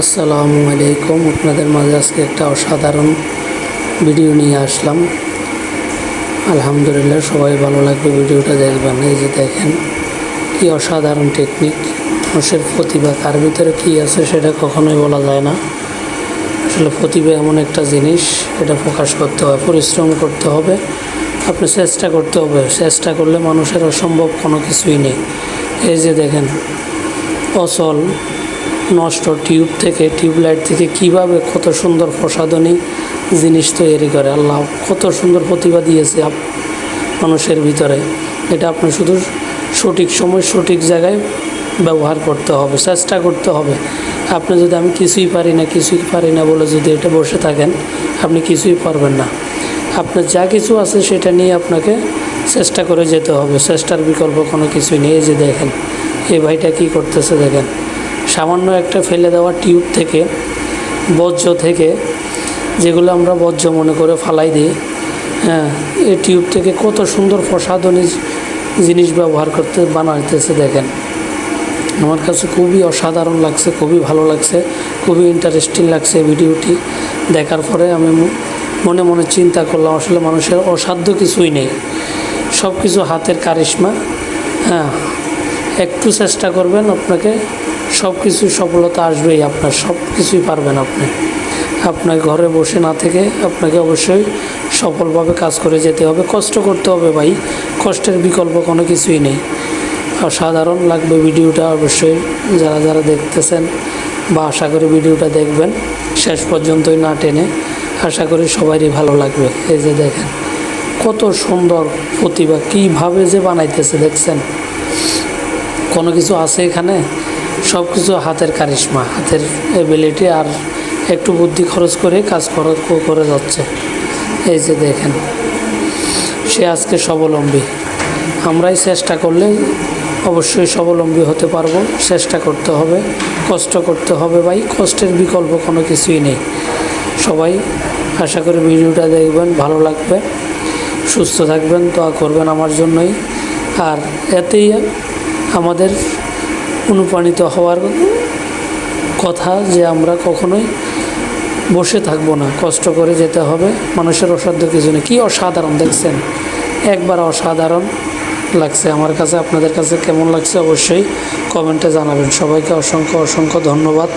আসসালামু আলাইকুম। আপনাদের মাঝে আজকে একটা অসাধারণ ভিডিও নিয়ে আসলাম। আলহামদুলিল্লাহ, সবাই ভালো লাগবে, ভিডিওটা দেখবেন। এই যে দেখেন কি অসাধারণ টেকনিক। মানুষের প্রতিভা কার ভিতরে কী আছে সেটা কখনোই বলা যায় না। আসলে প্রতিভা এমন একটা জিনিস, এটা প্রকাশ করতে হয়, পরিশ্রম করতে হবে, আপনি চেষ্টা করতে হবে। চেষ্টা করলে মানুষের অসম্ভব কোনো কিছুই নেই। এই যে দেখেন অচল নষ্ট টিউবলাইট থেকে কিভাবে কত সুন্দর প্রসাধনী জিনিস তৈরি করে। আল্লাহ কত সুন্দর প্রতিভা দিয়েছে মানুষের ভিতরে। এটা আপনি শুধু সঠিক সময় সঠিক জায়গায় ব্যবহার করতে হবে, চেষ্টা করতে হবে। আপনি যদি আমি কিছুই পারি না বলে যদি এটা বসে থাকেন, আপনি কিছুই পারবেন না। আপনার যা কিছু আছে সেটা নিয়ে আপনাকে চেষ্টা করে যেতে হবে। চেষ্টার বিকল্প কোনো কিছুই নেই। এই যে দেখেন এই ভাইটা কী করতেছে, দেখেন সামান্য একটা ফেলে দেওয়া টিউব থেকে, বর্জ্য থেকে, যেগুলো আমরা বর্জ্য মনে করে ফালাই দিই, এই টিউব থেকে কত সুন্দর প্রসাধনী জিনিস ব্যবহার করতে বানাইতেছে। দেখেন আমার কাছে খুবই অসাধারণ লাগছে, খুবই ভালো লাগছে, খুবই ইন্টারেস্টিং লাগছে ভিডিওটি দেখার পরে। আমি মনে মনে চিন্তা করলাম, আসলে মানুষের অসাধ্য কিছুই নেই, সব কিছু হাতের কারিশমা। একটু চেষ্টা করবেন, আপনাকে সব কিছু সফলতা আসবেই। আপনার সব কিছুই পারবেন আপনি। আপনার ঘরে বসে না থেকে আপনাকে অবশ্যই সফলভাবে কাজ করে যেতে হবে, কষ্ট করতে হবে ভাই, কষ্টের বিকল্প কোনো কিছুই নেই। অসাধারণ লাগবে ভিডিওটা অবশ্যই যারা যারা দেখতেছেন, বা আশা করি ভিডিওটা দেখবেন শেষ পর্যন্তই না টেনে। আশা করি সবারই ভালো লাগবে। এই যে দেখেন কত সুন্দর প্রতিভা, কীভাবে যে বানাইতেছে দেখছেন। কোনো কিছু আছে এখানে, সব কিছু হাতের কারিশমা, হাতের এবিলিটি, আর একটু বুদ্ধি খরচ করে কাজ করে যাচ্ছে। এই যে দেখেন সে আজকে স্বাবলম্বী। আমরাই চেষ্টা করলে অবশ্যই স্বাবলম্বী হতে পারবো। চেষ্টা করতে হবে, কষ্ট করতে হবে ভাই, কষ্টের বিকল্প কোনো কিছুই নেই। সবাই আশা করি ভিডিওটা দেখবেন, ভালো লাগবে। সুস্থ থাকবেন, দোয়া করবেন আমার জন্যই। আর এতেই আমাদের অনুপ্রাণিত হওয়ার কথা যে আমরা কখনোই বসে থাকবো না, কষ্ট করে যেতে হবে। মানুষের অসাধ্য কিছু নেই। কী অসাধারণ দেখছেন, একবার অসাধারণ লাগছে আমার কাছে। আপনাদের কাছে কেমন লাগছে অবশ্যই কমেন্টে জানাবেন। সবাইকে অসংখ্য অসংখ্য ধন্যবাদ।